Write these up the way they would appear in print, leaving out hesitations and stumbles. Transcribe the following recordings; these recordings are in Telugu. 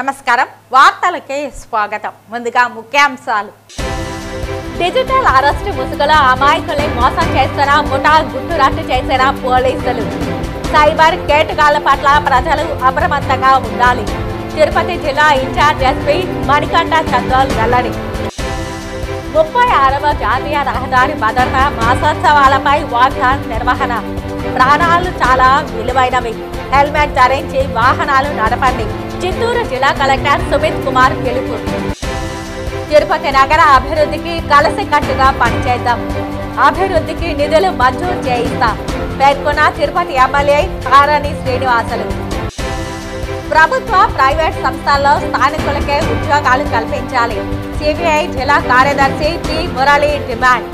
నమస్కారం వార్తలకే స్వాగతం ముందుగా ముఖ్యాంశాలు డిజిటల్ అరెస్ట్ ముసుగులో అమాయకుల్ని మోసం చేస్తున్న ముఠా గుట్టురట్టు చేసిన పోలీసులు సైబర్ కేటుగాళ్ల పట్ల ప్రజలు అప్రమత్తంగా ఉండాలి తిరుపతి జిల్లా ఇన్ఛార్జ్ ఎస్పీ మణికంఠ చందోల్ వెల్లడి 36వ జాతీయ రహదారి భద్రతా మాసోత్సవాలపై వాక్థాన్ నిర్వహణ ప్రాణాలు చాలా విలువైనవి హెల్మెట్ ధరించి వాహనాలు నడపండి చిత్తూరు జిల్లా కలెక్టర్ సుమిత్ కుమార్ పిలుపు తిరుపతి నగర అభివృద్ధికి కలిసికట్టుగా పనిచేద్దాం అభివృద్ధికి నిధులు మంజూరు చేయిస్తాం పేర్కొన్న తిరుపతి ఎమ్మెల్యే కారణి శ్రీనివాసులు ప్రభుత్వ ప్రైవేట్ సంస్థల్లో స్థానికులకే ఉద్యోగాలు కల్పించాలి సిబిఐ జిల్లా కార్యదర్శి పి మురళి డిమాండ్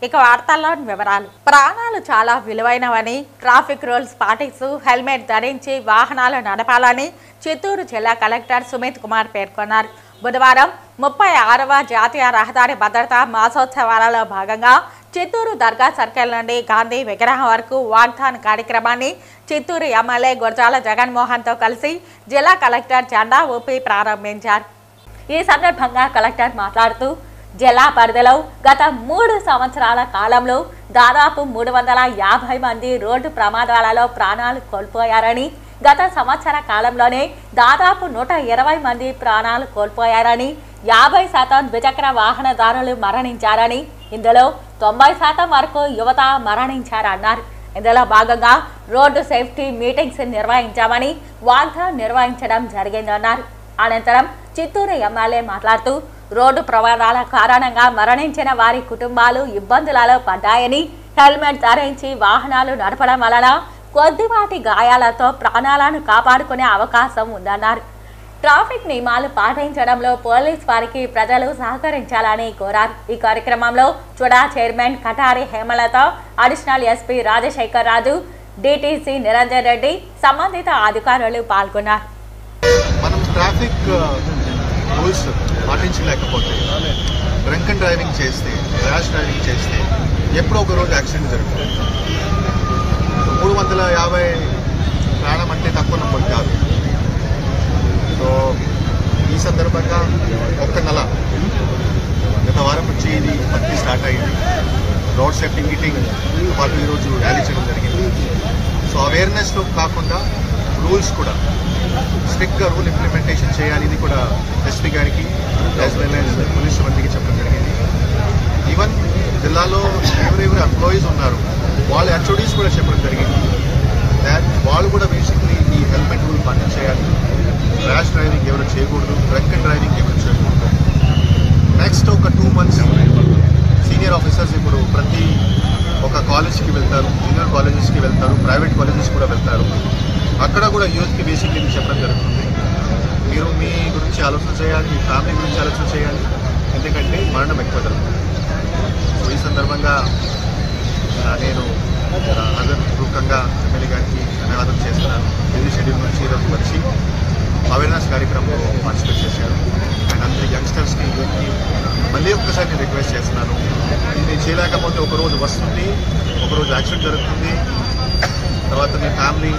ఇక వార్తల్లోని వివరాలు ప్రాణాలు చాలా విలువైనవని ట్రాఫిక్ రూల్స్ పాటిస్తూ హెల్మెట్ ధరించి వాహనాలు నడపాలని చిత్తూరు జిల్లా కలెక్టర్ సుమిత్ కుమార్ పేర్కొన్నారు బుధవారం 36వ జాతీయ రహదారి భద్రతా మాసోత్సవాలలో భాగంగా చిత్తూరు దర్గా సర్కిల్ నుండి గాంధీ విగ్రహం వరకు వాగ్దాన్ కార్యక్రమాన్ని చిత్తూరు ఎమ్మెల్యే గురజాల జగన్మోహన్తో కలిసి జిల్లా కలెక్టర్ జెండా ఊపి ప్రారంభించారు ఈ సందర్భంగా కలెక్టర్ మాట్లాడుతూ జిల్లా పరిధిలో గత 3 సంవత్సరాల కాలంలో దాదాపు 350 మంది రోడ్డు ప్రమాదాలలో ప్రాణాలు కోల్పోయారని గత సంవత్సర కాలంలోనే దాదాపు 120 మంది ప్రాణాలు కోల్పోయారని 50% ద్విచక్ర వాహనదారులు మరణించారని ఇందులో 90% వరకు యువత మరణించారన్నారు ఇందులో భాగంగా రోడ్డు సేఫ్టీ మీటింగ్స్ నిర్వహించామని వాగ్దాన్ నిర్వహించడం జరిగిందన్నారు అనంతరం చిత్తూరు ఎమ్మెల్యే మాట్లాడుతూ రోడ్డు ప్రమాదాల కారణంగా మరణించిన వారి కుటుంబాలు ఇబ్బందులలో పడ్డాయని హెల్మెట్ ధరించి వాహనాలు నడపడం వలన కొద్దిపాటి గాయాలతో ప్రాణాలను కాపాడుకునే అవకాశం ఉందన్నారు ట్రాఫిక్ నియమాలు పాటించడంలో పోలీస్ వారికి ప్రజలు సహకరించాలని కోరారు ఈ కార్యక్రమంలో Chuda chairman Katari Hemalatha additional SP Rajasekhar Raju DTC Niranjan Reddy సంబంధిత అధికారులు పాల్గొన్నారు రూల్స్ పాటించలేకపోతే డ్రంక్ అండ్ డ్రైవింగ్ చేస్తే ర్యాష్ డ్రైవింగ్ చేస్తే ఎప్పుడో ఒక రోజు యాక్సిడెంట్ జరుగుతుంది 350 ప్రాణం అంటే తక్కువ నంబర్ కాదు సో ఈ సందర్భంగా ఒక్క నెల గత వారం నుంచి ఇది పత్తి స్టార్ట్ అయింది రోడ్ సేఫ్టీ మీటింగ్ వాళ్ళు ఈరోజు ర్యాలీ చేయడం జరిగింది సో అవేర్నెస్లో కాకుండా రూల్స్ కూడా స్ట్రిక్ట్గా రూల్ ఇంప్లిమెంటేషన్ చేయాలి ఇది కూడా ఎస్పీ గారికి యాజ్ వెల్ యాజ్ పోలీస్ సిబ్బందికి చెప్పడం జరిగింది ఈవెన్ జిల్లాలో ఎవరెవరు ఎంప్లాయీస్ ఉన్నారు వాళ్ళ హెచ్ఓడీస్ కూడా చెప్పడం జరిగింది దాట్ వాళ్ళు కూడా బేసిక్లీ ఈ హెల్మెట్ రూల్ పాటించేయాలి ర్యాష్ డ్రైవింగ్ ఎవరు చేయకూడదు డ్రంక్ అండ్ డ్రైవింగ్ ఎవరు చేయకూడదు నెక్స్ట్ ఒక 2 months సీనియర్ ఆఫీసర్స్ ఇప్పుడు ప్రతి ఒక కాలేజ్కి వెళ్తారు జూనియర్ కాలేజెస్కి వెళ్తారు ప్రైవేట్ కాలేజెస్ కూడా వెళ్తారు అక్కడ కూడా యూత్కి బేసిక్లీ చెప్పడం జరుగుతుంది మీరు మీ గురించి ఆలోచన చేయాలి మీ ఫ్యామిలీ గురించి ఆలోచన చేయాలి ఎందుకంటే మరణం ఎక్కువ జరుగుతుంది సో ఈ సందర్భంగా నేను హృదయపూర్వకంగా ఎమ్మెల్యే గారికి ధన్యవాదం చేస్తున్నాను బిజీ షెడ్యూల్ నుంచి ఈరోజు వచ్చి అవేర్నెస్ కార్యక్రమంలో పార్టిసిపేట్ చేశారు అండ్ అందరి యంగ్స్టర్స్కి యూత్కి మళ్ళీ ఒక్కసారి నేను రిక్వెస్ట్ చేస్తున్నాను ఇది చేయలేకపోతే ఒకరోజు వస్తుంది ఒకరోజు యాక్సిడెంట్ జరుగుతుంది తర్వాత మీ ఫ్యామిలీ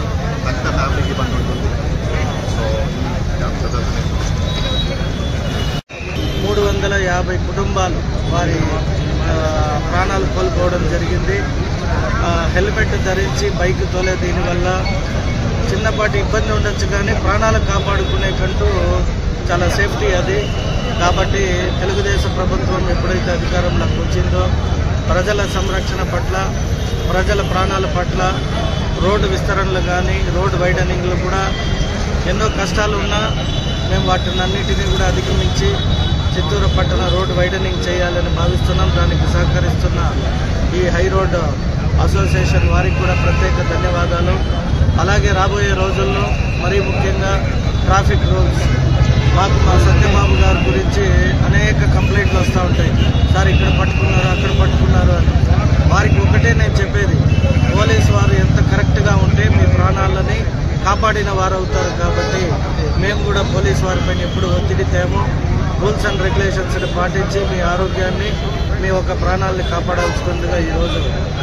అంత ఫ్యామిలీకి ఇబ్బంది ఉంటుంది సో 350 కుటుంబాలు వారి ప్రాణాలు కోల్పోవడం జరిగింది హెల్మెట్ ధరించి బైక్ తోలే దీనివల్ల చిన్నపాటి ఇబ్బంది ఉండొచ్చు కానీ ప్రాణాలు కాపాడుకునే కంటూ చాలా సేఫ్టీ అది కాబట్టి తెలుగుదేశం ప్రభుత్వం ఎప్పుడైతే అధికారంలోకి వచ్చిందో ప్రజల సంరక్షణ పట్ల ప్రజల ప్రాణాల పట్ల రోడ్డు విస్తరణలు కానీ రోడ్డు వైడనింగ్లు కూడా ఎన్నో కష్టాలు ఉన్నా మేము వాటినన్నిటినీ కూడా అధిగమించి చిత్తూరు పట్టణ రోడ్డు వైడనింగ్ చేయాలని భావిస్తున్నాం దానికి సహకరిస్తున్న ఈ హై రోడ్ అసోసియేషన్ వారికి కూడా ప్రత్యేక ధన్యవాదాలు అలాగే రాబోయే రోజుల్లో మరీ ముఖ్యంగా ట్రాఫిక్ రూల్స్ మాకు మా సత్యబాబు గారి గురించి అనేక కంప్లైంట్లు వస్తూ ఉంటాయి సార్ ఇక్కడ పట్టుకున్నారు అక్కడ పట్టుకున్నారు అని వారికి ఒకటే నేను చెప్పేది పోలీసు వారు ఎంత కరెక్ట్గా ఉంటే మీ ప్రాణాలని కాపాడిన వారు అవుతారు కాబట్టి మేము కూడా పోలీసు వారిపైన ఎప్పుడు ఒత్తిడి తేమో రూల్స్ అండ్ రెగ్యులేషన్స్ని పాటించి మీ ఆరోగ్యాన్ని మీ ఒక్క ప్రాణాలని కాపాడాల్సిందిగా ఈరోజు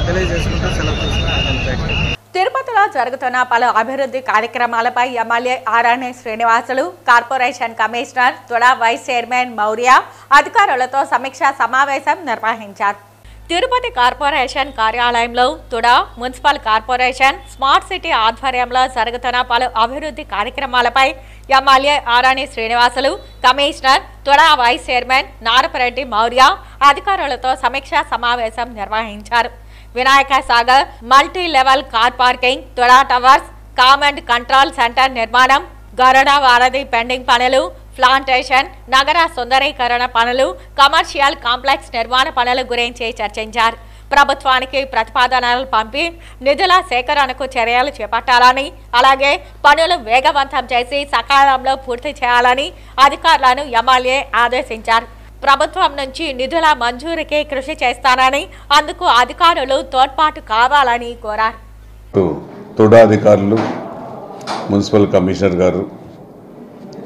తెలియజేసుకుంటూ సెలవు తీసుకుంటున్నాను. తిరుపతిలో జరుగుతున్న పలు అభివృద్ధి కార్యక్రమాలపై MLA Aranya Srinivasulu, corporation commissioner TUDA vice chairman Mourya అధికారులతో సమీక్షా సమావేశం నిర్వహించారు. తిరుపతి కార్పొరేషన్ కార్యాలయంలో TUDA municipal corporation smart city ఆధ్వర్యంలో జరుగుతున్న పలు అభివృద్ధి కార్యక్రమాలపై MLA Aranya Srinivasulu, commissioner TUDA vice chairman Narapareddy Mourya అధికారులతో సమీక్షా సమావేశం నిర్వహించారు. Vinayaka Sagar multi level car parking, TUDA towers, command control centre నిర్మాణం, గరుడ వారధి పెండింగ్ పనులు, ప్లాంటేషన్, నగర సుందరీకరణ పనులు, కమర్షియల్ కాంప్లెక్స్ నిర్మాణ పనుల గురించి చర్చించారు. ప్రభుత్వానికి ప్రతిపాదనలు పంపి నిధుల సేకరణకు చర్యలు చేపట్టాలని, అలాగే పనులు వేగవంతం చేసి సకాలంలో పూర్తి చేయాలని అధికారులను ఎమ్మెల్యే ఆదేశించారు. ప్రభుత్వం నుంచి నిధుల మంజూరుకి కృషి చేస్తానని, అందుకు అధికారులు తోడ్పాటు కావాలని కోరారు. తుడా అధికారులు, మున్సిపల్ కమిషనర్ గారు,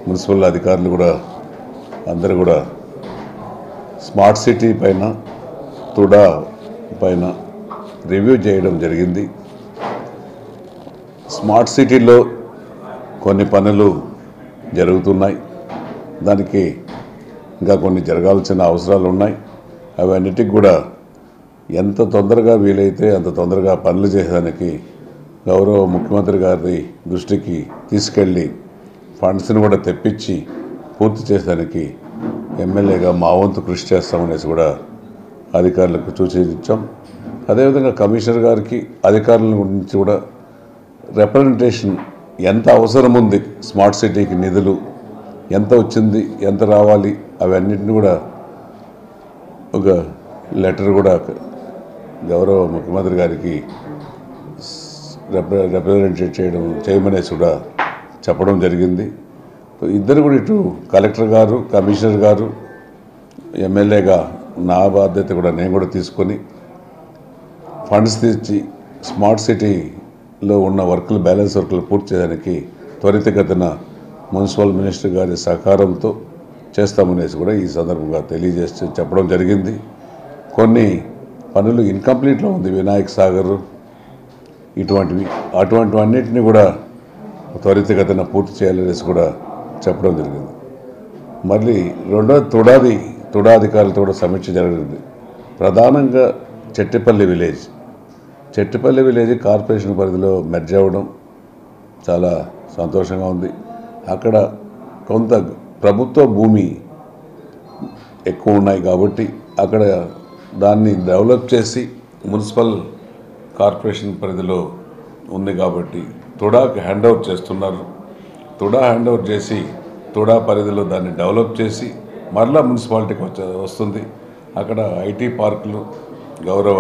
మున్సిపల్ అధికారులు కూడా అందరూ కూడా స్మార్ట్ సిటీ పైన, తుడా పైన రివ్యూ చేయడం జరిగింది. స్మార్ట్ సిటీలో కొన్ని పనులు జరుగుతున్నాయి, దానికి ఇంకా కొన్ని జరగాల్సిన అవసరాలు ఉన్నాయి. అవన్నిటికి కూడా ఎంత తొందరగా వీలైతే అంత తొందరగా పనులు చేసేదానికి గౌరవ ముఖ్యమంత్రి గారి దృష్టికి తీసుకెళ్ళి ఫండ్స్ని కూడా తెప్పించి పూర్తి చేసేదానికి ఎమ్మెల్యేగా మా వంతు కృషి చేస్తామనేసి కూడా అధికారులకు సూచించాం. అదేవిధంగా కమిషనర్ గారికి అధికారుల గురించి కూడా రిప్రజెంటేషన్ ఎంత అవసరం ఉంది, స్మార్ట్ సిటీకి నిధులు ఎంత వచ్చింది, ఎంత రావాలి, అవన్నిటిని కూడా ఒక లెటర్ కూడా గౌరవ ముఖ్యమంత్రి గారికి రిప్రజెంట్ చేయమనేసి కూడా చెప్పడం జరిగింది. ఇద్దరు కూడా ఇటు కలెక్టర్ గారు, కమిషనర్ గారు, ఎమ్మెల్యేగా నా బాధ్యత కూడా నేను కూడా తీసుకొని ఫండ్స్ తెచ్చి స్మార్ట్ సిటీలో ఉన్న వర్కులు, బ్యాలెన్స్ వర్కులు పూర్తి చేయడానికి త్వరితగతిన మున్సిపల్ మినిస్టర్ గారి సహకారంతో చేస్తామనేసి కూడా ఈ సందర్భంగా తెలియజేసి చెప్పడం జరిగింది. కొన్ని పనులు ఇన్కంప్లీట్లో ఉంది, వినాయక సాగర్ అటువంటివన్నిటిని కూడా త్వరితగతిన పూర్తి చేయాలనేసి కూడా చెప్పడం జరిగింది. మళ్ళీ రెండోది తుడా అధికారులతో కూడా సమీక్ష జరిగింది. ప్రధానంగా చెట్టిపల్లి విలేజ్ కార్పొరేషన్ పరిధిలో మెర్జ్ అవ్వడం చాలా సంతోషంగా ఉంది. అక్కడ కొంత ప్రభుత్వ భూమి ఎక్కువ ఉన్నాయి కాబట్టి అక్కడ దాన్ని డెవలప్ చేసి మున్సిపల్ కార్పొరేషన్ పరిధిలో ఉంది కాబట్టి తుడాకి హ్యాండ్ ఓవర్ చేస్తున్నారు. తుడా హ్యాండ్ ఓవర్ చేసి తుడా పరిధిలో దాన్ని డెవలప్ చేసి మరలా మున్సిపాలిటీకి వస్తుంది. అక్కడ ఐటీ పార్కులు గౌరవ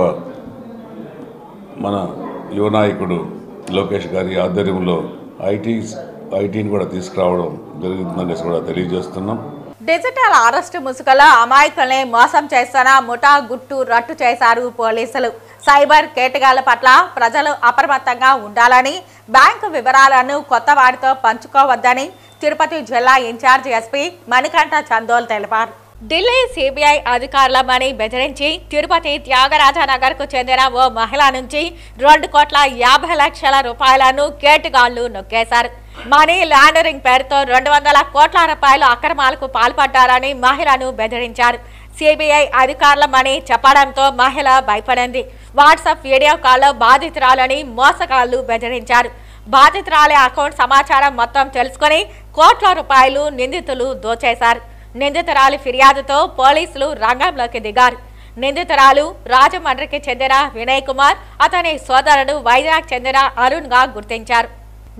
మన యువ నాయకుడు లోకేష్ గారి ఆధ్వర్యంలో ఐటీని కూడా తీసుకురావడం జరుగుతుందని కూడా తెలియజేస్తున్నాం. డిజిటల్ అరెస్ట్ ముసుగులో అమాయకుల్ని మోసం చేస్తున్న ముఠా గుట్టు రట్టు చేశారు పోలీసులు. సైబర్ కేటగాళ్ల పట్ల ప్రజలు అప్రమత్తంగా ఉండాలని, బ్యాంకు వివరాలను కొత్త వారితో పంచుకోవద్దని తిరుపతి జిల్లా ఇన్ఛార్జ్ ఎస్పీ మణికంఠ చందోల్ తెలిపారు. ఢిల్లీ సిబిఐ అధికారుల మనీ బెదిరించి తిరుపతి త్యాగరాజనగర్ కు చెందిన ఓ మహిళ నుంచి 2,50,00,000 రూపాయలను కేటుగాళ్లు నొక్కేశారు. మనీ లాండరింగ్ పేరుతో 200 కోట్ల రూపాయలు అక్రమాలకు పాల్పడ్డారని మహిళను బెదిరించారు. సిబిఐ అధికారుల మనీ చెప్పడంతో మహిళ భయపడింది. వాట్సాప్ వీడియో కాల్లో బాధితురాలని మోసగాళ్లు బెదిరించారు. బాధితురాలి అకౌంట్ సమాచారం మొత్తం తెలుసుకుని కోట్ల రూపాయలు నిందితులు దోచేశారు. నిందితురాలి ఫిర్యాదుతో పోలీసులు రంగంలోకి దిగారు. నిందితురాలు రాజమండ్రికి చెందిన వినయ్ కుమార్, అతని సోదరుడు వైజాగ్ చెందిన అరుణ్ గా గుర్తించారు.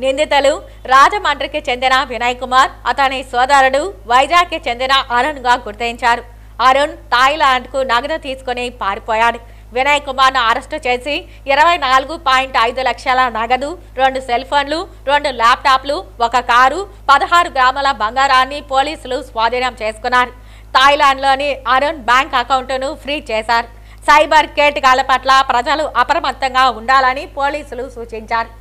నిందితులు రాజమండ్రికి చెందిన వినయ్ కుమార్, అతని సోదరుడు వైజాగ్కి చెందిన అరుణ్ గా గుర్తించారు. అరుణ్ థాయిలాండ్ కు నగదు తీసుకుని పారిపోయాడు. వినయ్ కుమార్ ను అరెస్టు చేసి 24.5 లక్షల నగదు, 2 సెల్ ఫోన్లు, 2 ల్యాప్టాప్లు, 1 కారు, 16 గ్రాముల బంగారాన్ని పోలీసులు స్వాధీనం చేసుకున్నారు. థాయిలాండ్లోని అరుణ్ బ్యాంక్ అకౌంట్ను ఫ్రీ చేశారు. సైబర్ కేటగాళ్ల పట్ల ప్రజలు అప్రమత్తంగా ఉండాలని పోలీసులు సూచించారు.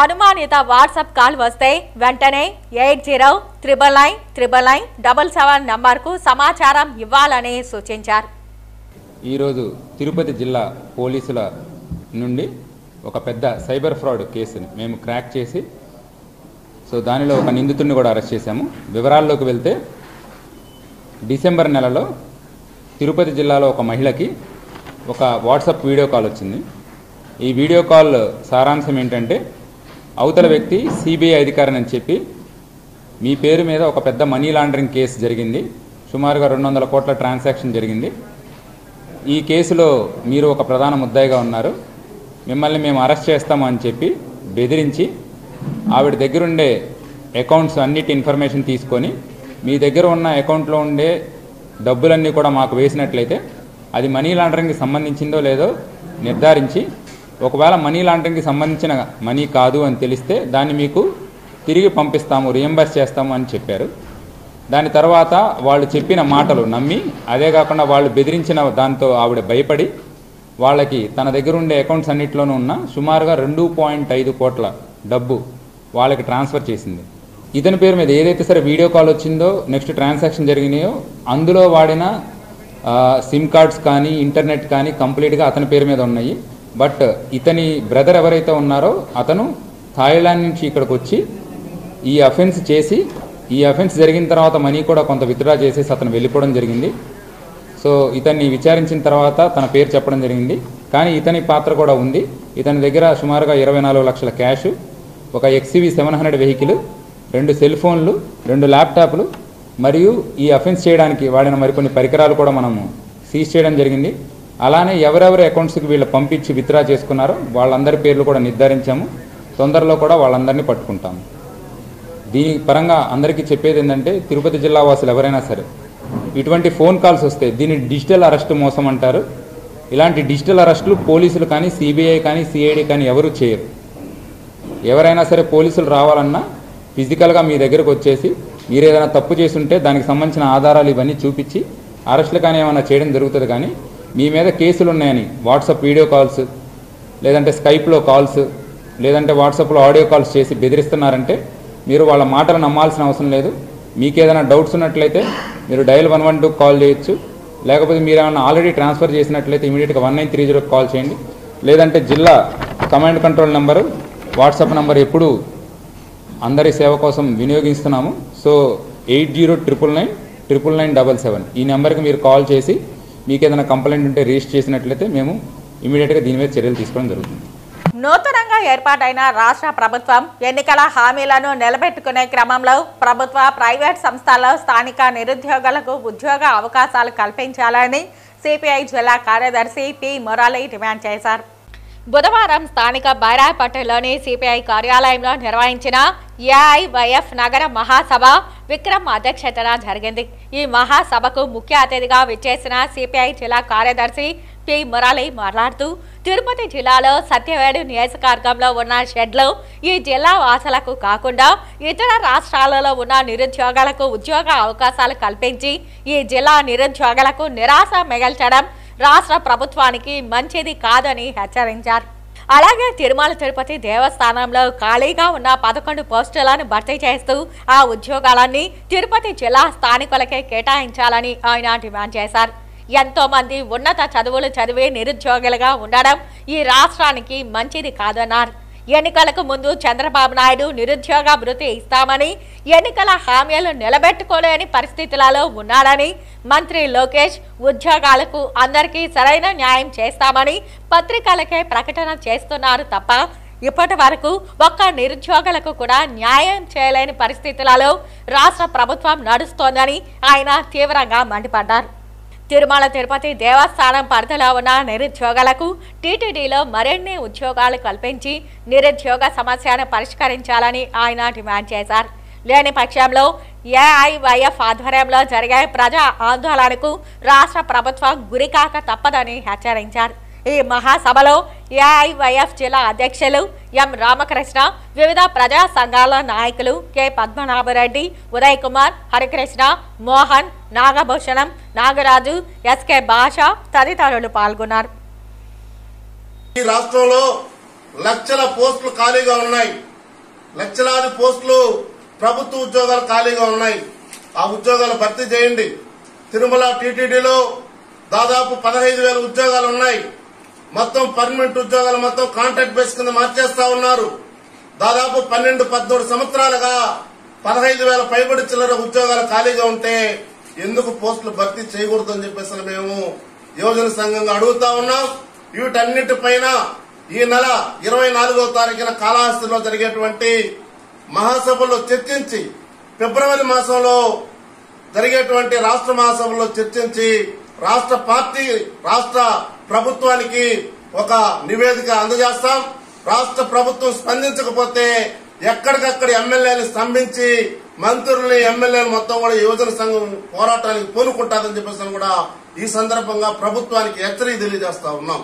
అనుమానిత వాట్సాప్ కాల్ వస్తే వెంటనే 80999977 నంబర్కు సమాచారం ఇవ్వాలని సూచించారు. ఈరోజు తిరుపతి జిల్లా పోలీసుల నుండి ఒక పెద్ద సైబర్ ఫ్రాడ్ కేసుని మేము క్రాక్ చేసి సో దానిలో ఒక నిందితుడిని కూడా అరెస్ట్ చేశాము. వివరాల్లోకి వెళ్తే డిసెంబర్ నెలలో తిరుపతి జిల్లాలో ఒక మహిళకి ఒక వాట్సాప్ వీడియో కాల్ వచ్చింది. ఈ వీడియో కాల్ సారాంశం ఏంటంటే అవతల వ్యక్తి సిబిఐ అధికారిని అని చెప్పి మీ పేరు మీద ఒక పెద్ద మనీ లాండరింగ్ కేసు జరిగింది, సుమారుగా 200 కోట్ల ట్రాన్సాక్షన్ జరిగింది, ఈ కేసులో మీరు ఒక ప్రధాన ముద్దాయిగా ఉన్నారు, మిమ్మల్ని మేము అరెస్ట్ చేస్తాము అని చెప్పి బెదిరించి ఆవిడ దగ్గరుండే అకౌంట్స్ అన్నిటి ఇన్ఫర్మేషన్ తీసుకొని మీ దగ్గర ఉన్న అకౌంట్లో ఉండే డబ్బులన్నీ కూడా మాకు వేసినట్లయితే అది మనీ లాండరింగ్కి సంబంధించిందో లేదో నిర్ధారించి ఒకవేళ మనీ లాండరింగ్కి సంబంధించిన మనీ కాదు అని తెలిస్తే దాన్ని మీకు తిరిగి పంపిస్తాము, రియంబర్స్ చేస్తాము అని చెప్పారు. దాని తర్వాత వాళ్ళు చెప్పిన మాటలు నమ్మి అదే కాకుండా వాళ్ళు బెదిరించిన దాంతో ఆవిడ భయపడి వాళ్ళకి తన దగ్గర ఉండే అకౌంట్స్ అన్నింటిలోనూ ఉన్న సుమారుగా 2.5 కోట్ల డబ్బు వాళ్ళకి ట్రాన్స్ఫర్ చేసింది. ఇతని పేరు మీద ఏదైతే సరే వీడియో కాల్ వచ్చిందో నెక్స్ట్ ట్రాన్సాక్షన్ జరిగినాయో అందులో వాడిన సిమ్ కార్డ్స్ కానీ ఇంటర్నెట్ కానీ కంప్లీట్గా అతని పేరు మీద ఉన్నాయి. బట్ ఇతని బ్రదర్ ఎవరైతే ఉన్నారో అతను థాయిలాండ్ నుంచి ఇక్కడికి వచ్చి ఈ అఫెన్స్ చేసి ఈ అఫెన్స్ జరిగిన తర్వాత మనీ కూడా కొంత విత్డ్రా చేసేసి అతను వెళ్ళిపోవడం జరిగింది. సో ఇతన్ని విచారించిన తర్వాత తన పేరు చెప్పడం జరిగింది. కానీ ఇతని పాత్ర కూడా ఉంది. ఇతని దగ్గర సుమారుగా 24 లక్షల క్యాష్, ఒక XUV 700 వెహికల్, 2 సెల్ ఫోన్లు, 2 ల్యాప్టాప్లు మరియు ఈ అఫెన్స్ చేయడానికి వాడిన మరికొన్ని పరికరాలు కూడా మనము సీజ్ చేయడం జరిగింది. అలానే ఎవరెవరి అకౌంట్స్కి వీళ్ళు పంపించి విత్డ్రా చేసుకున్నారో వాళ్ళందరి పేర్లు కూడా నిర్ధారించాము. తొందరలో కూడా వాళ్ళందరినీ పట్టుకుంటాము. దీని పరంగా అందరికీ చెప్పేది ఏంటంటే తిరుపతి జిల్లా వాసులు ఎవరైనా సరే ఇటువంటి ఫోన్ కాల్స్ వస్తే దీన్ని డిజిటల్ అరెస్ట్ మోసం అంటారు. ఇలాంటి డిజిటల్ అరెస్టులు పోలీసులు కానీ సిబిఐ కానీ సిఐడి కానీ ఎవరు చేయరు. ఎవరైనా సరే పోలీసులు రావాలన్నా ఫిజికల్గా మీ దగ్గరకు వచ్చేసి మీరు ఏదైనా తప్పు చేస్తుంటే దానికి సంబంధించిన ఆధారాలు ఇవన్నీ చూపించి అరెస్టులు కానీ ఏమైనా చేయడం జరుగుతుంది. కానీ మీ మీద కేసులు ఉన్నాయని వాట్సాప్ వీడియో కాల్స్ లేదంటే స్కైప్లో కాల్స్ లేదంటే వాట్సాప్లో ఆడియో కాల్స్ చేసి బెదిరిస్తున్నారంటే మీరు వాళ్ళ మాటలు నమ్మాల్సిన అవసరం లేదు. మీకు ఏదైనా డౌట్స్ ఉన్నట్లయితే మీరు డయల్ 112 కాల్ చేయొచ్చు. లేకపోతే మీరు ఏమైనా ఆల్రెడీ ట్రాన్స్ఫర్ చేసినట్లయితే ఇమీడియట్గా 1930 కాల్ చేయండి. లేదంటే జిల్లా command control number WhatsApp number ఎప్పుడు అందరి సేవ కోసం వినియోగిస్తున్నాము. సో 8099999977 ఈ నెంబర్కి మీరు కాల్ చేసి మీకు ఏదైనా కంప్లైంట్ ఉంటే రిజిస్టర్ చేసినట్లయితే మేము ఇమీడియట్గా దీని మీద చర్యలు తీసుకోవడం జరుగుతుంది. నూతనంగా ఏర్పాటైన రాష్ట్ర ప్రభుత్వం ఎన్నికల హామీలను నిలబెట్టుకునే క్రమంలో ప్రభుత్వ ప్రైవేట్ సంస్థల్లో స్థానిక నిరుద్యోగులకు ఉద్యోగ అవకాశాలు కల్పించాలని సిపిఐ జిల్లా కార్యదర్శి పి మురళి డిమాండ్ చేశారు. బుధవారం స్థానిక బైరాయపట్టణంలోని సిపిఐ కార్యాలయంలో నిర్వహించిన ఏఐవైఎఫ్ నగర మహాసభ విక్రమ్ అధ్యక్షతన జరిగింది. ఈ మహాసభకు ముఖ్య అతిథిగా విచ్చేసిన సిపిఐ జిల్లా కార్యదర్శి పి మురళి మాట్లాడుతూ తిరుపతి జిల్లాలో సత్యవేడు నియోజకవర్గంలో ఉన్న షెడ్లు ఈ జిల్లా వాసులకు కాకుండా ఇతర రాష్ట్రాలలో ఉన్న నిరుద్యోగులకు ఉద్యోగ అవకాశాలు కల్పించి ఈ జిల్లా నిరుద్యోగులకు నిరాశ మిగల్చడం రాష్ట్ర ప్రభుత్వానికి మంచిది కాదని హెచ్చరించారు. అలాగే తిరుమల తిరుపతి దేవస్థానంలో ఖాళీగా ఉన్న 11 పోస్టులను భర్తీ చేస్తూ ఆ ఉద్యోగాలన్నీ తిరుపతి జిల్లా స్థానికులకే కేటాయించాలని ఆయన డిమాండ్ చేశారు. ఎంతో మంది ఉన్నత చదువులు చదివే నిరుద్యోగులుగా ఉండడం ఈ రాష్ట్రానికి మంచిది కాదన్నారు. ఎన్నికలకు ముందు చంద్రబాబు నాయుడు నిరుద్యోగ భృతి ఇస్తామని ఎన్నికల హామీలు నిలబెట్టుకోలేని పరిస్థితులలో ఉన్నాడని, మంత్రి లోకేష్ ఉద్యోగాలకు అందరికీ సరైన న్యాయం చేస్తామని పత్రికలకే ప్రకటన చేస్తున్నారు తప్ప ఇప్పటి వరకు ఒక్క నిరుద్యోగులకు కూడా న్యాయం చేయలేని పరిస్థితులలో రాష్ట్ర ప్రభుత్వం నడుస్తోందని ఆయన తీవ్రంగా మండిపడ్డారు. తిరుమల తిరుపతి దేవస్థానం పరిధిలో ఉన్న నిరుద్యోగులకు టీటీడీలో మరిన్ని ఉద్యోగాలు కల్పించి నిరుద్యోగ సమస్యను పరిష్కరించాలని ఆయన డిమాండ్ చేశారు. లేని పక్షంలో ఏఐవైఎఫ్ ఆధ్వర్యంలో జరిగే ప్రజా ఆందోళనకు రాష్ట్ర ప్రభుత్వం గురికాక తప్పదని హెచ్చరించారు. ఈ మహాసభలో ఏఐవైఎఫ్ జిల్లా అధ్యక్షులు ఎం రామకృష్ణ, వివిధ ప్రజా సంఘాల నాయకులు కె పద్మనాభరెడ్డి, ఉదయ్ కుమార్, హరికృష్ణ, మోహన్, నాగభూషణం, నాగరాజు, ఎస్కే భాష తదితరులు పాల్గొన్నారు. ఈ రాష్ట్రంలో లక్షల పోస్టులు ఖాళీగా ఉన్నాయి. లక్షలాది పోస్టులు ప్రభుత్వ ఉద్యోగాలు ఖాళీగా ఉన్నాయి. ఆ ఉద్యోగాలు భర్తీ చేయండి. తిరుమల టీటీడీలో దాదాపు 15,000 ఉద్యోగాలు ఉన్నాయి. మొత్తం పర్మనెంట్ ఉద్యోగాలు మొత్తం కాంట్రాక్ట్ బేస్ కింద మార్చేస్తా ఉన్నారు. దాదాపు 12-13 సంవత్సరాలుగా 15,000 పైబడి చిల్లర ఉద్యోగాలు ఖాళీగా ఉంటే ఎందుకు పోస్టులు భర్తీ చేయకూడదని చెప్పేసి మేము యువజన సంఘంగా అడుగుతా ఉన్నాం. వీటన్నిటిపైన ఈ నెల 24వ తారీఖున కాళహస్తిలో జరిగేటువంటి మహాసభలో చర్చించి ఫిబ్రవరి మాసంలో జరిగేటువంటి రాష్ట్ర మహాసభలో చర్చించి రాష్ట్ర ప్రభుత్వానికి ఒక నివేదిక అందజేస్తాం. రాష్ట్ర ప్రభుత్వం స్పందించకపోతే ఎక్కడికక్కడ ఎమ్మెల్యేలు స్తంభించి మంత్రుల్ని ఎమ్మెల్యేలు మొత్తం కూడా యువజన సంఘం పోరాటానికి పూనుకుంటారని చెప్పేసి కూడా ఈ సందర్భంగా ప్రభుత్వానికి హెచ్చరిక తెలియజేస్తా ఉన్నాం.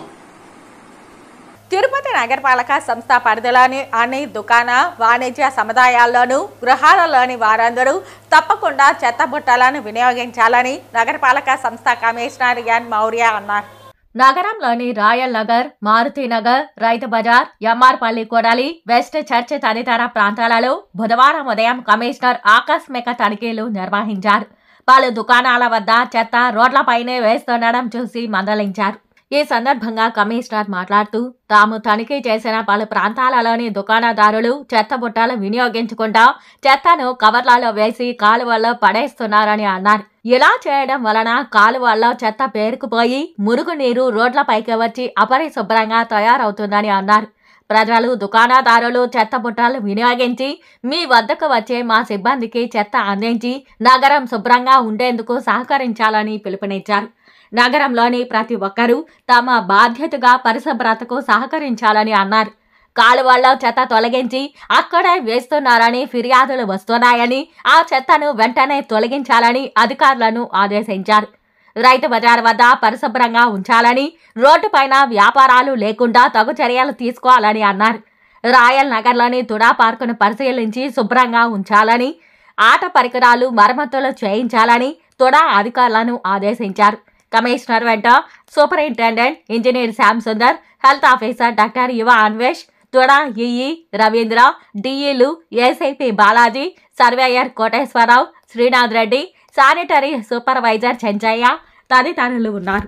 తిరుపతి నగరపాలక సంస్థ పరిధిలోని అన్ని దుకాణ వాణిజ్య సముదాయాల్లోనూ గృహాలలోని వారందరూ తప్పకుండా చెత్త బుట్టలను వినియోగించాలని నగరపాలక సంస్థ కమిషనర్ ఎన్ మౌర్య అన్నారు. నగరంలోని royal Nagar, Maruti Nagar, Rythu Bazar, MR Palli Kodali, west church తదితర ప్రాంతాలలో బుధవారం ఉదయం కమిషనర్ ఆకస్మిక తనిఖీలు నిర్వహించారు. పలు దుకాణాల వద్ద చెత్త రోడ్లపైనే వేస్తుండడం చూసి మందలించారు. ఈ సందర్భంగా కమిషనర్ మాట్లాడుతూ తాము తనిఖీ చేసిన పలు ప్రాంతాలలోని దుకాణదారులు చెత్త బుట్టలు వినియోగించకుండా చెత్తను కవర్లలో వేసి కాలువల్లో పడేస్తున్నారని అన్నారు. ఇలా చేయడం వలన కాలువల్లో చెత్త పేరుకుపోయి మురుగునీరు రోడ్లపైకి వచ్చి అపరిశుభ్రంగా తయారవుతుందని అన్నారు. ప్రజలు, దుకాణదారులు చెత్త బుట్టలు వినియోగించి మీ వద్దకు వచ్చే మా సిబ్బందికి చెత్త అందించి నగరం శుభ్రంగా ఉండేందుకు సహకరించాలని పిలుపునిచ్చారు. నగరంలోని ప్రతి ఒక్కరూ తమ బాధ్యతగా పరిశుభ్రతకు సహకరించాలని అన్నారు. కాలువల్లో చెత్త తొలగించి అక్కడే వేస్తున్నారని ఫిర్యాదులు వస్తున్నాయని ఆ చెత్తను వెంటనే తొలగించాలని అధికారులను ఆదేశించారు. రైతు బజార్ వద్ద పరిశుభ్రంగా ఉంచాలని, రోడ్డుపైన వ్యాపారాలు లేకుండా తగు చర్యలు తీసుకోవాలని అన్నారు. రాయల్ నగర్లోని తుడా పార్కును పరిశీలించి శుభ్రంగా ఉంచాలని, ఆట పరికరాలు మరమ్మతులు చేయించాలని తుడా అధికారులను ఆదేశించారు. కమిషనర్ వెంట superintendent engineer Shyam Sundar, health officer doctor Yuva Anvesh, Tuda EE Ravindra, డిఈలు ACP Balaji, surveyor Koteswararao, Srinath Reddy, sanitary supervisor Chenchaiah తదితరులు ఉన్నారు.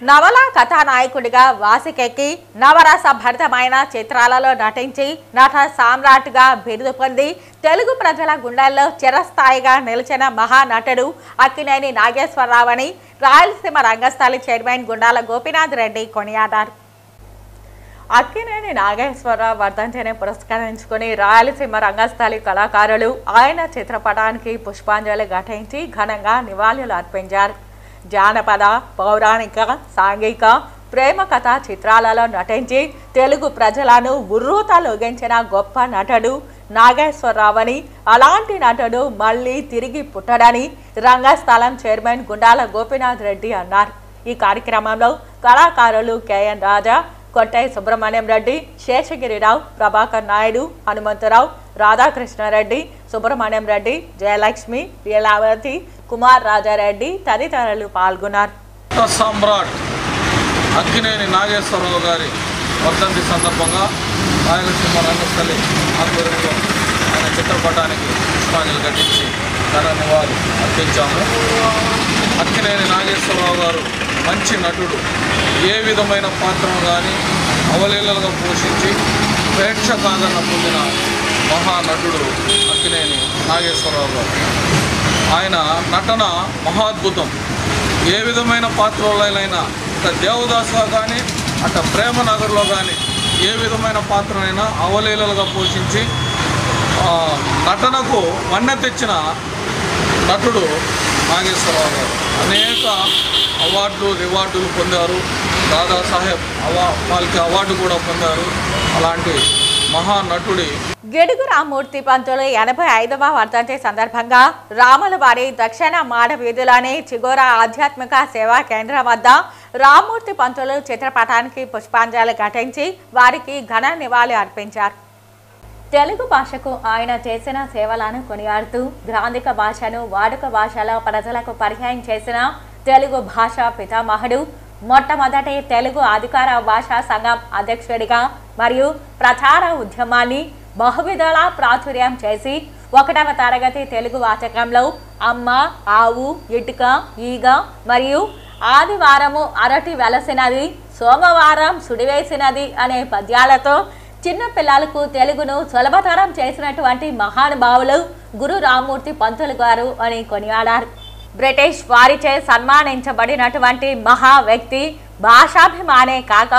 నవల కథానాయకుడిగా వాసికెక్కి నవరస భరితమైన చిత్రాలలో నటించి నట సామ్రాట్గా బిరుదు పొంది తెలుగు ప్రజల గుండెల్లో చిరస్థాయిగా నిలిచిన మహానటుడు అక్కినేని నాగేశ్వరరావు అని రాయలసీమ రంగస్థలి చైర్మన్ గుండాల గోపీనాథ్ రెడ్డి కొనియాడారు. అక్కినేని నాగేశ్వరరావు వర్ధంతిని పురస్కరించుకుని రాయలసీమ రంగస్థలి కళాకారులు ఆయన చిత్రపటానికి పుష్పాంజలి ఘటించి ఘనంగా నివాళులు అర్పించారు. జానపద, పౌరాణిక, సాంఘిక, ప్రేమ కథ చిత్రాలలో నటించి తెలుగు ప్రజలను ఉర్రూతలొగించిన గొప్ప నటుడు నాగేశ్వరరావు అని, అలాంటి నటుడు మళ్లీ తిరిగి పుట్టడని రంగస్థలం చైర్మన్ గుండాల గోపీనాథ్ రెడ్డి అన్నారు. ఈ కార్యక్రమంలో కళాకారులు కెఎన్ రాజా, కొట్టై సుబ్రహ్మణ్యం రెడ్డి, శేషగిరిరావు, ప్రభాకర్ నాయుడు, హనుమంతరావు, రాధాకృష్ణారెడ్డి, సుబ్రహ్మణ్యం రెడ్డి, జయలక్ష్మి, లీలావతి, కుమార్ రాజారెడ్డి తదితరులు పాల్గొన్నారు. సామ్రాట్ అక్కినేని నాగేశ్వరరావు గారి వర్ధంతి సందర్భంగా రాయలసీమ రంగస్థలి ఆధ్వర్యంలో ఆయన చిత్రపటానికి పుష్పాంజలి ఘటించి ఘన నివాళులు అర్పించాము. అక్కినేని నాగేశ్వరరావు గారు మంచి నటుడు. ఏ విధమైన పాత్రను కానీ అవలీలలుగా పోషించి ప్రేక్షకాదరణ పొందిన మహానటుడు అక్కినేని నాగేశ్వరరావు గారు. ఆయన నటన మహాద్భుతం. ఏ విధమైన పాత్రలైనా అటు దేవదాసులో కానీ అటు ప్రేమ నగర్లో కానీ ఏ విధమైన పాత్రనైనా అవలీలలుగా పోషించి నటనకు వన్నె తెచ్చిన నటుడు నాగేశ్వరరావు గారు. అనేక రివార్డులు పొందారు. దాదాసాహెబ్ వాళ్ళకి అవార్డు కూడా పొందారు. అలాంటి మహానటుడి గిడుగు రామ్మూర్తి పంతులు 85వ వర్ధంతి సందర్భంగా రాములవారి దక్షిణ మాడ వీధిలోని చిగోరా ఆధ్యాత్మిక సేవా కేంద్రం వద్ద రామ్మూర్తి పంతులు చిత్రపటానికి పుష్పాంజలి ఘటించి వారికి ఘన నివాళి అర్పించారు. తెలుగు భాషకు ఆయన చేసిన సేవలను కొనియాడుతూ గ్రాంధిక భాషను వాడుక భాషలో ప్రజలకు పరిచయం చేసిన తెలుగు భాషా పితామహుడు, మొట్టమొదటి తెలుగు అధికార భాషా సంఘం అధ్యక్షుడిగా మరియు ప్రచార ఉద్యమాన్ని బహువిధాల ప్రాచుర్యం చేసి 1వ తరగతి తెలుగు వాచకంలో అమ్మ, ఆవు, ఇటుక, ఈగ మరియు ఆదివారము అరటి వెలసినది, సోమవారం సుడివేసినది అనే పద్యాలతో చిన్న పిల్లలకు తెలుగును సులభతరం చేసినటువంటి మహానుభావులు గురు రామ్మూర్తి పంతులు గారు అని కొనియాడారు. బ్రిటిష్ వారిచే సన్మానించబడినటువంటి మహా వ్యక్తి, భాషాభిమానే కాక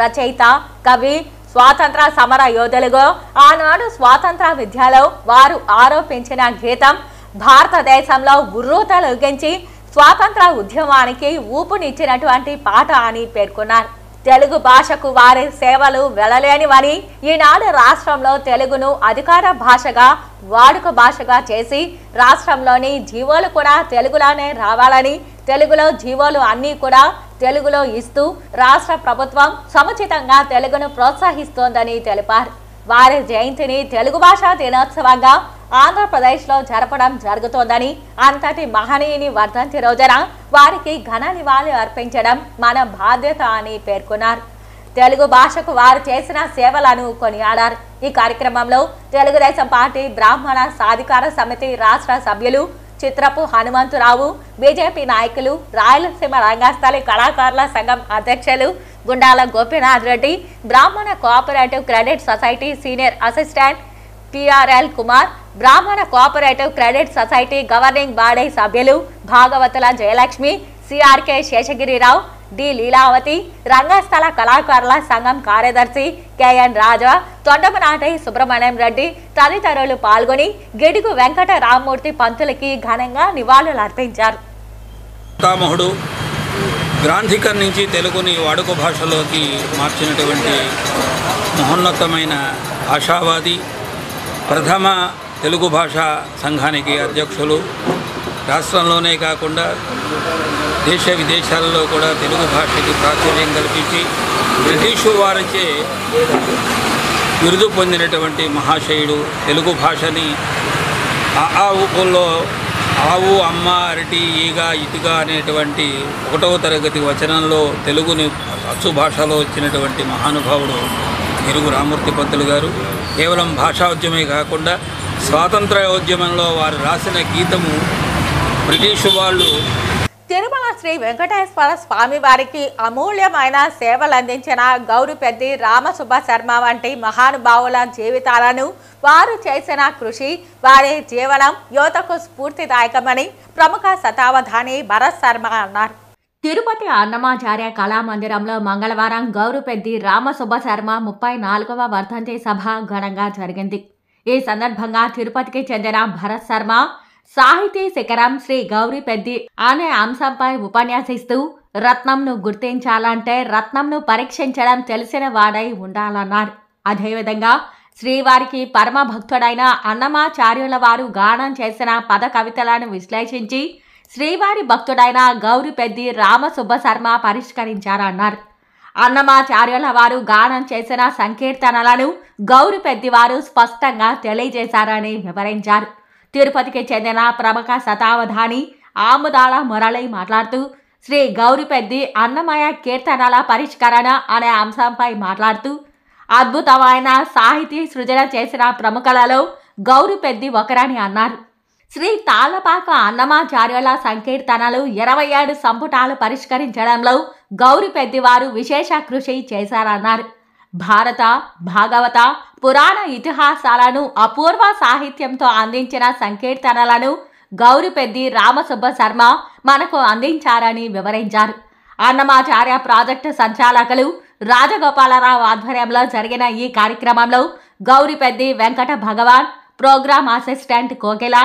రచయిత, కవి, స్వాతంత్ర సమర యోధులుగా ఆనాడు స్వాతంత్ర విద్యలో వారు ఆరోపించిన గీతం భారతదేశంలో ఉర్రూతలొగించి స్వాతంత్ర ఉద్యమానికి ఊపునిచ్చినటువంటి పాట అని పేర్కొన్నారు. తెలుగు భాషకు వారి సేవలు వెలలేనివని, ఈనాడు రాష్ట్రంలో తెలుగును అధికార భాషగా, వాడుక భాషగా చేసి రాష్ట్రంలోని జీవోలు కూడా తెలుగులోనే రావాలని, తెలుగులో జీవోలు అన్నీ కూడా తెలుగులో ఇస్తూ రాష్ట్ర ప్రభుత్వం సముచితంగా తెలుగును ప్రోత్సహిస్తోందని తెలిపారు. వారి జయంతిని తెలుగు భాషా దినోత్సవంగా ఆంధ్రప్రదేశ్లో జరపడం జరుగుతోందని, అంతటి మహనీయుని వర్ధంతి రోజున వారికి ఘన నివాళి అర్పించడం మన బాధ్యత అని పేర్కొన్నారు. తెలుగు భాషకు వారు చేసిన సేవలను కొనియాడారు. ఈ కార్యక్రమంలో తెలుగుదేశం పార్టీ బ్రాహ్మణ సాధికార సమితి రాష్ట్ర సభ్యులు చిత్రపు హనుమంతరావు, బీజేపీ నాయకులు, రాయలసీమ రంగస్థలి కళాకారుల సంఘం అధ్యక్షులు Gundala Gopinath Reddy, Brahmana cooperative credit society senior assistant TRL Kumar, Brahmana cooperative credit society governing body సభ్యులు భాగవతుల జయలక్ష్మి, సిఆర్కే శేషగిరిరావు, డి లీలావతి, రంగస్థల కళాకారుల సంఘం కార్యదర్శి కెఎన్ రాజా, తొండమనాటి సుబ్రహ్మణ్యం రెడ్డి తదితరులు పాల్గొని గిడుగు వెంకట రామ్మూర్తి పంతులకి ఘనంగా నివాళులు అర్పించారు. పితామహుడు గ్రాంధికర్ నుంచి తెలుగుని వాడుక భాషలోకి మార్చినటువంటి మహోన్నతమైన భాషావాది, ప్రథమ తెలుగు భాషా సంఘానికి అధ్యక్షులు, రాష్ట్రంలోనే కాకుండా దేశ విదేశాలలో కూడా తెలుగు భాషకి ప్రాచుర్యం కల్పించి బ్రిటిషు వారిచే బిరుదు పొందినటువంటి మహాశయుడు. తెలుగు భాషని ఆవులో ఆవు, అమ్మ, అరటి, ఈగ, ఇటుక అనేటువంటి 1వ తరగతి వచనంలో తెలుగుని అచ్చు భాషలో వచ్చినటువంటి మహానుభావుడు తెలుగు రామ్మూర్తి పంతులు గారు. కేవలం భాషాోద్యమే కాకుండా స్వాతంత్ర్యోద్యమంలో వారు రాసిన గీతము బ్రిటిషు వాళ్ళు తిరుమల శ్రీ వెంకటేశ్వర స్వామి వారికి అమూల్యమైన సేవలు అందించిన గౌరిపెద్ది రామసుబ్బ శర్మ వంటి మహానుభావుల జీవితాలను, వారు చేసిన కృషి, వారి జీవనం యువతకు స్ఫూర్తిదాయకమని ప్రముఖ శతావధాని భరత్ శర్మ అన్నారు. తిరుపతి అన్నమాచార్య కళామందిరంలో మంగళవారం గౌరిపెద్ది రామసుబ్బ శర్మ 34వ వర్ధంతి సభ ఘనంగా జరిగింది. ఈ సందర్భంగా తిరుపతికి చెందిన భరత్ శర్మ సాహితీ శిఖరం శ్రీ గౌరిపెద్ది అనే అంశంపై ఉపన్యాసిస్తూ రత్నంను గుర్తించాలంటే రత్నంను పరీక్షించడం తెలిసిన వాడై ఉండాలన్నారు. అదేవిధంగా శ్రీవారికి పరమ భక్తుడైన అన్నమాచార్యుల వారు గానం చేసిన పద కవితలను విశ్లేషించి శ్రీవారి భక్తుడైన గౌరిపెద్ది రామసుబ్బ శర్మ పరిష్కరించారన్నారు. అన్నమాచార్యుల వారు గానం చేసిన సంకీర్తనలను గౌరిపెద్ది వారు స్పష్టంగా తెలియజేశారని వివరించారు. తిరుపతికి చెందిన ప్రముఖ శతావధాని ఆముదాల మురళి మాట్లాడుతూ శ్రీ గౌరిపెద్ది అన్నమయ కీర్తనల పరిష్కరణ అనే అంశంపై మాట్లాడుతూ అద్భుతమైన సాహితీ సృజన చేసిన ప్రముఖులలో గౌరిపెద్ది ఒకరని అన్నారు. శ్రీ తాళ్లపాక అన్నమాచార్యుల సంకీర్తనలు 27 సంపుటాలు పరిష్కరించడంలో గౌరిపెద్ది వారు విశేష కృషి చేశారన్నారు. భారత, భాగవత, పురాణ ఇతిహాసాలను అపూర్వ సాహిత్యంతో అందించిన సంకీర్తనలను గౌరిపెద్ది రామసుబ్బ శర్మ మనకు అందించారని వివరించారు. అన్నమాచార్య ప్రాజెక్టు సంచాలకులు రాజగోపాలరావు ఆధ్వర్యంలో జరిగిన ఈ కార్యక్రమంలో గౌరిపెద్ది వెంకట భగవాన్, ప్రోగ్రామ్ అసిస్టెంట్ కోకిల,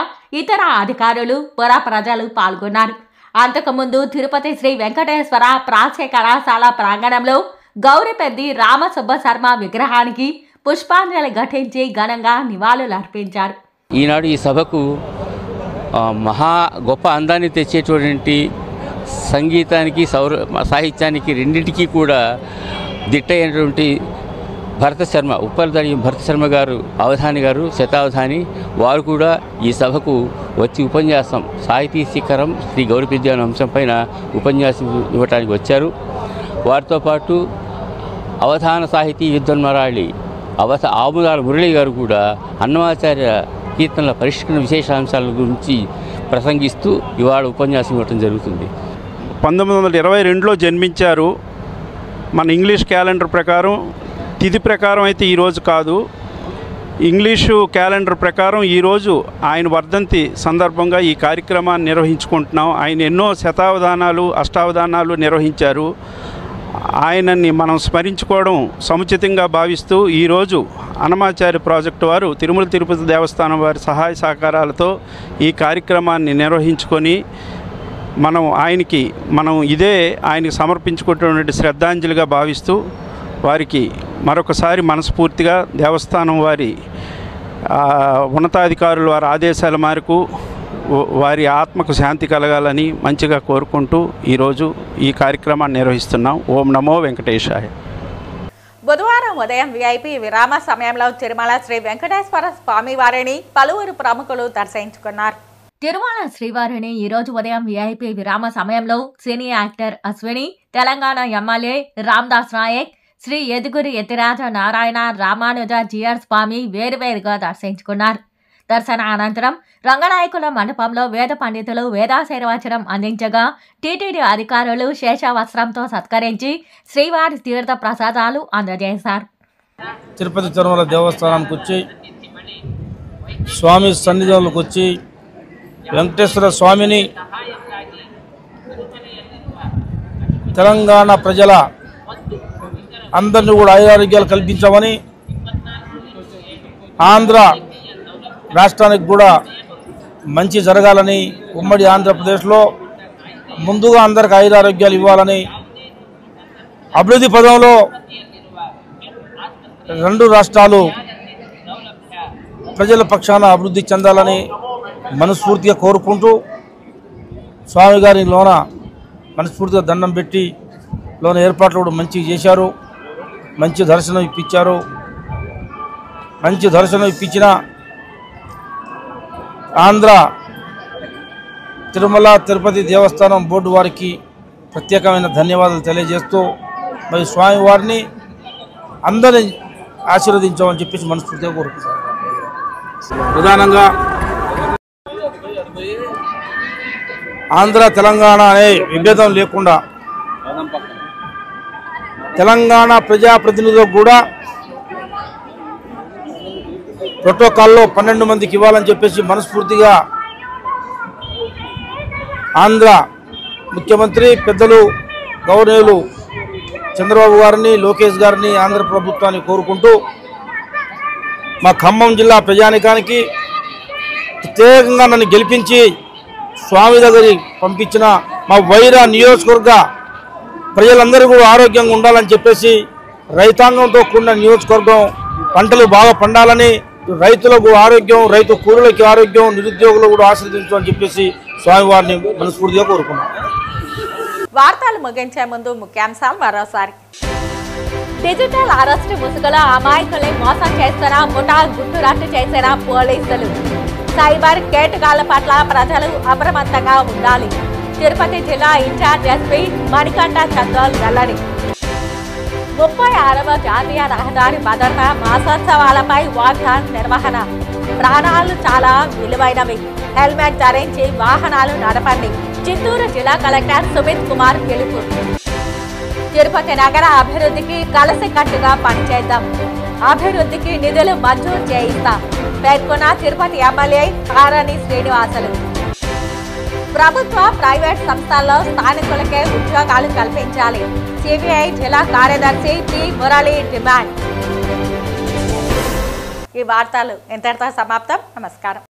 ఇతర అధికారులు, పుర ప్రజలు పాల్గొన్నారు. అంతకుముందు తిరుపతి శ్రీ వెంకటేశ్వర ప్రాచ్య కళాశాల ప్రాంగణంలో గౌరిపెద్ది రామసుబ్బ శర్మ విగ్రహానికి పుష్పాంజలి ఘటించి ఘనంగా నివాళులు అర్పించారు. ఈనాడు ఈ సభకు మహా గొప్ప అందాన్ని తెచ్చేటువంటి సంగీతానికి సాహిత్యానికి రెండింటికి కూడా దిట్టైనటువంటి భరత శర్మ, ఉప్పలదాని భరత శర్మ గారు, అవధాని గారు, శతావధాని వారు కూడా ఈ సభకు వచ్చి ఉపన్యాసం సాహితీ శిఖరం శ్రీ గౌరిపెద్ది అనే అంశం పైన ఉపన్యాసం ఇవ్వడానికి వచ్చారు. వారితో పాటు అవధాన సాహితీ విద్వన్మరాళి ఆముదాల మురళి గారు కూడా అన్నమాచార్య కీర్తనల పరిష్కరణ విశేషాంశాల గురించి ప్రసంగిస్తూ ఇవాళ ఉపన్యాసం ఇవ్వటం జరుగుతుంది. 1922లో జన్మించారు. మన ఇంగ్లీష్ క్యాలెండర్ ప్రకారం తిథి ప్రకారం అయితే ఈరోజు కాదు, ఇంగ్లీషు క్యాలెండర్ ప్రకారం ఈరోజు ఆయన వర్ధంతి సందర్భంగా ఈ కార్యక్రమాన్ని నిర్వహించుకుంటున్నాం. ఆయన ఎన్నో శతావధానాలు అష్టావధానాలు నిర్వహించారు. ఆయనని మనం స్మరించుకోవడం సముచితంగా భావిస్తూ ఈరోజు అన్నమాచార్య ప్రాజెక్టు వారు తిరుమల తిరుపతి దేవస్థానం వారి సహాయ సహకారాలతో ఈ కార్యక్రమాన్ని నిర్వహించుకొని ఆయనకి సమర్పించుకున్నటువంటి శ్రద్ధాంజలిగా భావిస్తూ వారికి మరొకసారి మనస్ఫూర్తిగా దేవస్థానం వారి ఉన్నతాధికారుల వారి ఆదేశాల మేరకు వారి ఆత్మకు శాంతి కలగాలని మంచిగా కోరుకుంటూ ఈరోజు ఈ కార్యక్రమాన్ని నిర్వహిస్తున్నాం. ఓం నమో వెంకటేశాయ. బుధవారం ఉదయం విఐపి విరామ సమయంలో తిరుమల శ్రీ వెంకటేశ్వర స్వామి వారిని పలువురు ప్రముఖులు దర్శించుకున్నారు. తిరుమల శ్రీవారిని ఈరోజు ఉదయం విఐపి విరామ సమయంలో cine actor Ashwini, Telangana MLA Ramdas Naik, Sri Yaduguri Yathiraja Narayana Ramanuja GR Swamy వేరువేరుగా దర్శించుకున్నారు. దర్శన అనంతరం రంగనాయకుల మండపంలో వేద పండితులు వేదాశీర్వచనం అందించగా టీటీడీ అధికారులు శేషవస్త్రంతో సత్కరించి శ్రీవారి తీర్థ ప్రసాదాలు అందజేశారు. తిరుపతి తిరుమల దేవస్థానానికి వచ్చి స్వామి సన్నిధిలోకి వచ్చి వెంకటేశ్వర స్వామిని తెలంగాణ ప్రజల అందరినీ కూడా ఆరోగ్యాలు కల్పించామని, ఆంధ్ర రాష్ట్రానికి కూడా మంచి జరగాలని, ఉమ్మడి ఆంధ్రప్రదేశ్లో ముందుగా అందరికి ఆరోగ్యాలు ఇవ్వాలని, అభివృద్ధి పదంలో రెండు రాష్ట్రాలు ప్రజల పక్షాన అభివృద్ధి చెందాలని మనస్ఫూర్తిగా కోరుకుంటూ స్వామిగారి లోన మనస్ఫూర్తిగా దండం పెట్టి లోన ఏర్పాట్లు కూడా మంచిగా చేశారు. మంచి దర్శనం ఇప్పించారు. మంచి దర్శనం ఇప్పించిన ఆంధ్ర తిరుమల తిరుపతి దేవస్థానం బోర్డు వారికి ప్రత్యేకమైన ధన్యవాదాలు తెలియజేస్తూ మరి స్వామివారిని అందరినీ ఆశీర్వదించామని చెప్పేసి మనస్ఫూర్తిగా కోరుకుంటున్నాను. ప్రధానంగా ఆంధ్ర తెలంగాణ అనే విభేదం లేకుండా తెలంగాణ ప్రజాప్రతినిధులకు కూడా ప్రోటోకాల్లో 12 మందికి ఇవ్వాలని చెప్పేసి మనస్ఫూర్తిగా ఆంధ్ర ముఖ్యమంత్రి పెద్దలు గవర్నర్లు చంద్రబాబు గారిని, లోకేష్ గారిని, ఆంధ్ర ప్రభుత్వాన్ని కోరుకుంటూ మా ఖమ్మం జిల్లా ప్రజానికానికి ప్రత్యేకంగా నన్ను గెలిపించి స్వామి దగ్గరికి పంపించిన మా వైరా నియోజకవర్గ ప్రజలందరూ కూడా ఆరోగ్యంగా ఉండాలని చెప్పేసి రైతాంగంతో కూడిన నియోజకవర్గం, పంటలు బాగా పండాలని, రైతులకు ఆరోగ్యం, రైతు కూలీలకి ఆరోగ్యం, నిరుద్యోగులు కూడా ఆశీర్వదించాలని చెప్పేసి స్వామివారిని మనస్ఫూర్తిగా కోరుకున్నాం. వార్తలు ముగించే ముందు ముఖ్యాంశాలు మరోసారి. డిజిటల్ అరెస్టు ముసుగులో అమాయకుల్ని మోసం చేస్తున్న ముఠా గుట్టురట్టు చేసిన పోలీసులు. సైబర్ కేటుగాళ్ల పట్ల ప్రజలు అప్రమత్తంగా ఉండాలి. తిరుపతి జిల్లా ఇన్ఛార్జ్ ఎస్పీ మణికంఠ చందోల్ వెల్లడి. 36వ జాతీయ రహదారి భద్రతా మాసోత్సవాలపై వాక్థాన్ నిర్వహణ. ప్రాణాలు చాలా విలువైనవి, హెల్మెట్ ధరించి వాహనాలు నడపండి. చిత్తూరు జిల్లా కలెక్టర్ సుమిత్ కుమార్ పిలుపు. తిరుపతి నగర అభివృద్ధికి కలిసికట్టుగా పనిచేద్దాం, అభివృద్ధికి నిధులు మంజూరు చేయిస్తాం పేర్కొన్న తిరుపతి ఎమ్మెల్యే కారణి శ్రీనివాసులు. ప్రభుత్వ ప్రైవేట్ సంస్థల్లో స్థానికులకే ఉద్యోగాలు కల్పించాలి. సిబిఐ జిల్లా కార్యదర్శి టి మురళి డిమాండ్. ఈ వార్తలు ఇంతటితో సమాప్తం. నమస్కారం.